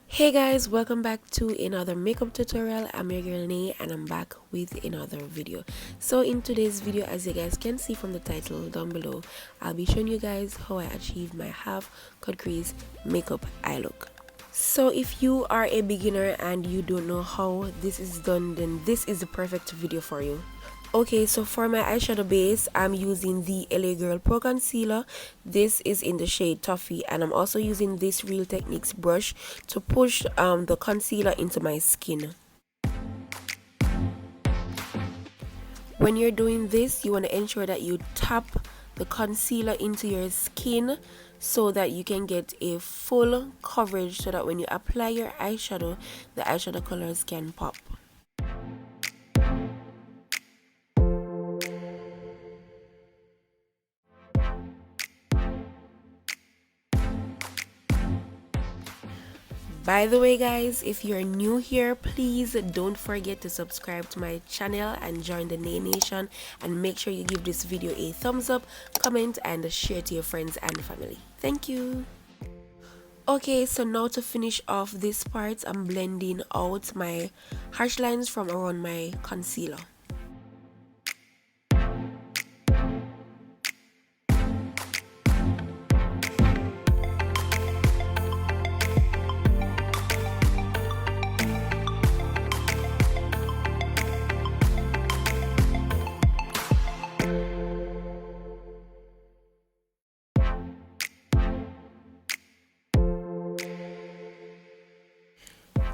Hey guys, welcome back to another makeup tutorial. I'm your girl Nay and I'm back with another video. So in today's video, as you guys can see from the title down below, I'll be showing you guys how I achieved my half cut crease makeup eye look. So if you are a beginner and you don't know how this is done, then this is the perfect video for you. Okay, so for my eyeshadow base, I'm using the LA Girl Pro Concealer. This is in the shade Toffee, and I'm also using this Real Techniques brush to push the concealer into my skin. When you're doing this, you want to ensure that you tap the concealer into your skin so that you can get a full coverage, so that when you apply your eyeshadow, the eyeshadow colors can pop. By the way guys, if you're new here, please don't forget to subscribe to my channel and join the Nay Nation, and make sure you give this video a thumbs up, comment and share to your friends and family. Thank you. Okay, so now to finish off this part, I'm blending out my harsh lines from around my concealer.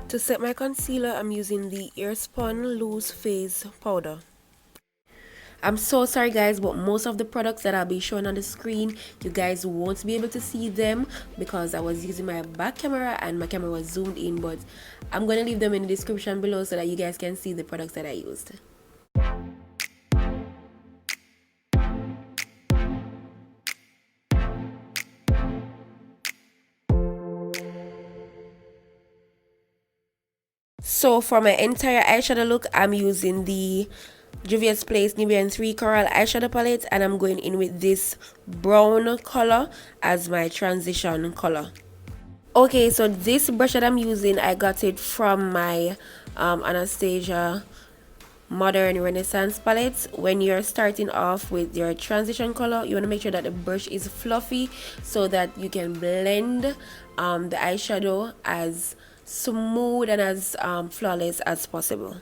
To set my concealer, I'm using the Airspun Loose Phase Powder. I'm so sorry guys, but most of the products that I'll be showing on the screen, you guys won't be able to see them because I was using my back camera and my camera was zoomed in, but I'm going to leave them in the description below so that you guys can see the products that I used. So for my entire eyeshadow look, I'm using the Juvias Place Nubian 3 Coral eyeshadow palette, and I'm going in with this brown color as my transition color. Okay, so this brush that I'm using, I got it from my Anastasia Modern Renaissance palette. When you're starting off with your transition color, you want to make sure that the brush is fluffy so that you can blend the eyeshadow as smooth and as flawless as possible.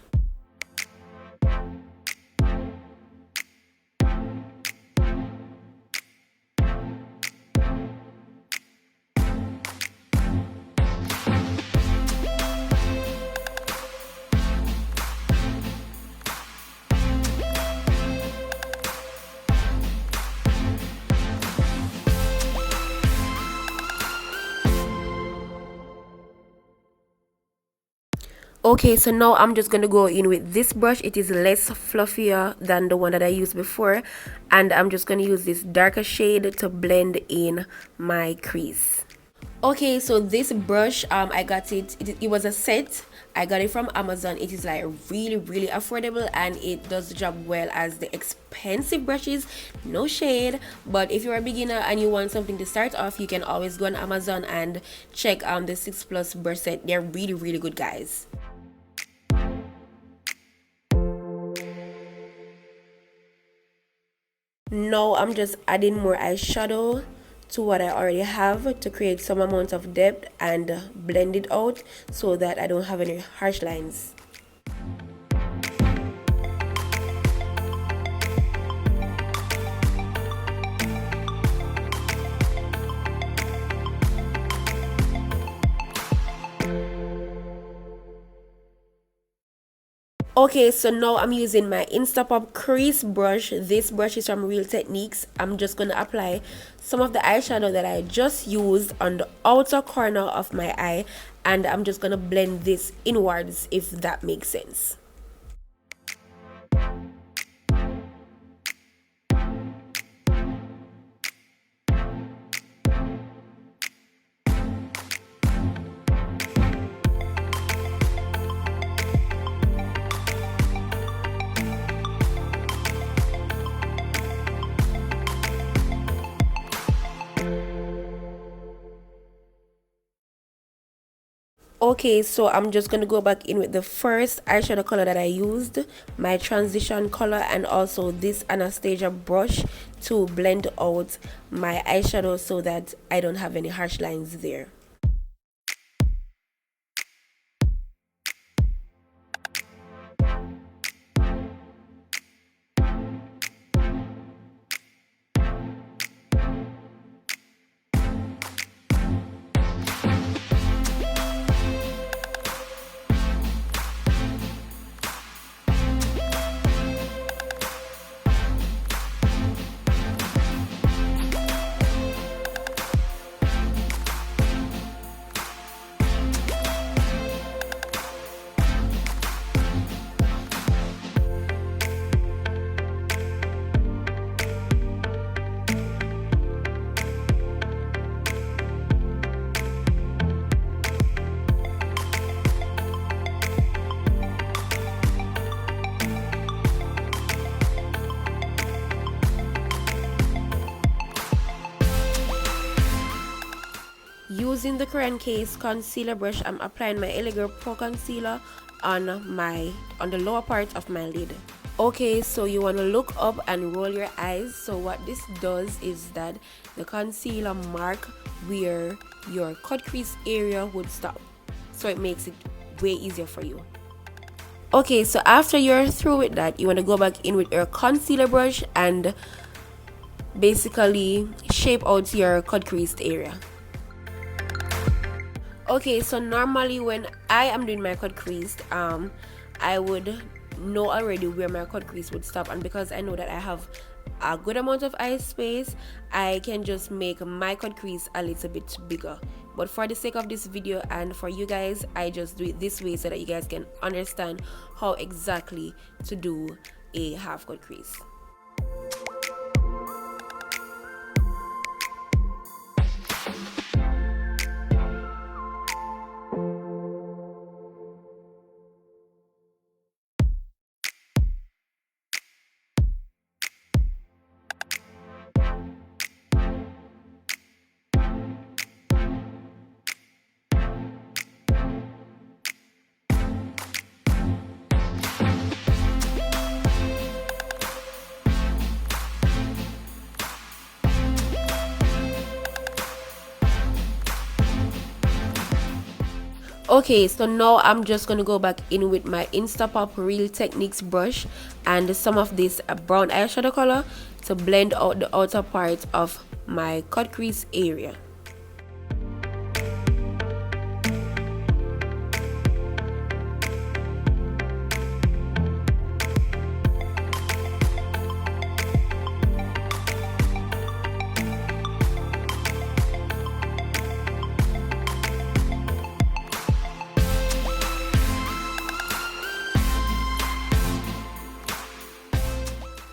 Okay, so now I'm just going to go in with this brush. It is less fluffier than the one that I used before, and I'm just going to use this darker shade to blend in my crease. Okay, so this brush, I got it was a set. I got it from Amazon. It is like really affordable, and it does the job well as the expensive brushes. No shade, but if you're a beginner and you want something to start off, you can always go on Amazon and check the SIXPLUS brush set. They're really good guys. Now I'm just adding more eyeshadow to what I already have to create some amount of depth and blend it out so that I don't have any harsh lines. Okay, so now I'm using my Instapop crease brush. This brush is from Real Techniques. I'm just going to apply some of the eyeshadow that I just used on the outer corner of my eye, and I'm just going to blend this inwards, if that makes sense. Okay, so I'm just going to go back in with the first eyeshadow color that I used, my transition color, and also this Anastasia brush to blend out my eyeshadow so that I don't have any harsh lines there. Using the Crayon Case concealer brush, I'm applying my LA Girl Pro Concealer on the lower part of my lid. Okay, so you want to look up and roll your eyes. So what this does is that the concealer mark where your cut crease area would stop, so it makes it way easier for you. Okay, so after you're through with that, you want to go back in with your concealer brush and basically shape out your cut crease area. Okay, so normally when I am doing my cut crease, I would know already where my cut crease would stop, and because I know that I have a good amount of eye space, I can just make my cut crease a little bit bigger. But for the sake of this video and for you guys, I just do it this way so that you guys can understand how exactly to do a half cut crease. Okay, so now I'm just gonna go back in with my Instapop Real Techniques brush and some of this brown eyeshadow color to blend out the outer part of my cut crease area.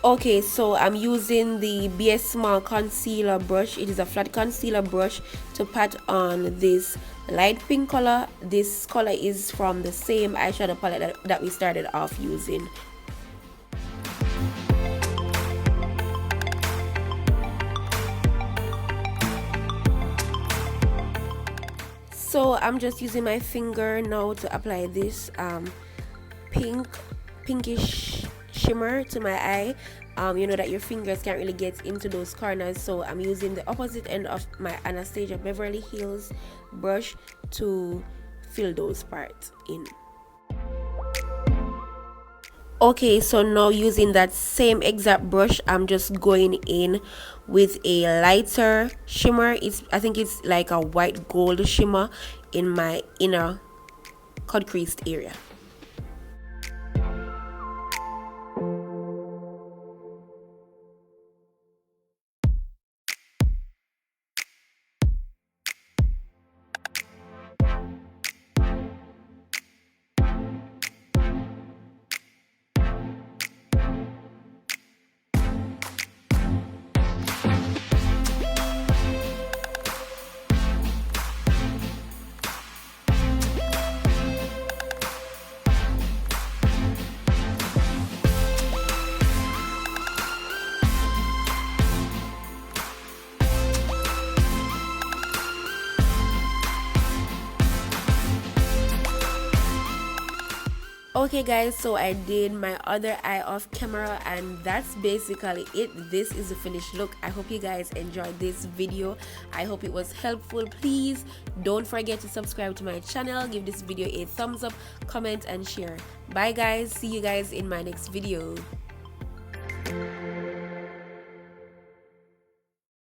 Okay, so I'm using the BS Small concealer brush. It is a flat concealer brush to pat on this light pink color. This color is from the same eyeshadow palette that we started off using. So I'm just using my finger now to apply this pinkish shimmer to my eye. You know that your fingers can't really get into those corners, so I'm using the opposite end of my Anastasia Beverly Hills brush to fill those parts in. Okay, so now using that same exact brush, I'm just going in with a lighter shimmer. I think it's like a white gold shimmer in my inner cut creased area. Okay guys, so I did my other eye off camera and that's basically it. This is the finished look. I hope you guys enjoyed this video. I hope it was helpful. Please don't forget to subscribe to my channel, give this video a thumbs up, comment and share. Bye guys, see you guys in my next video.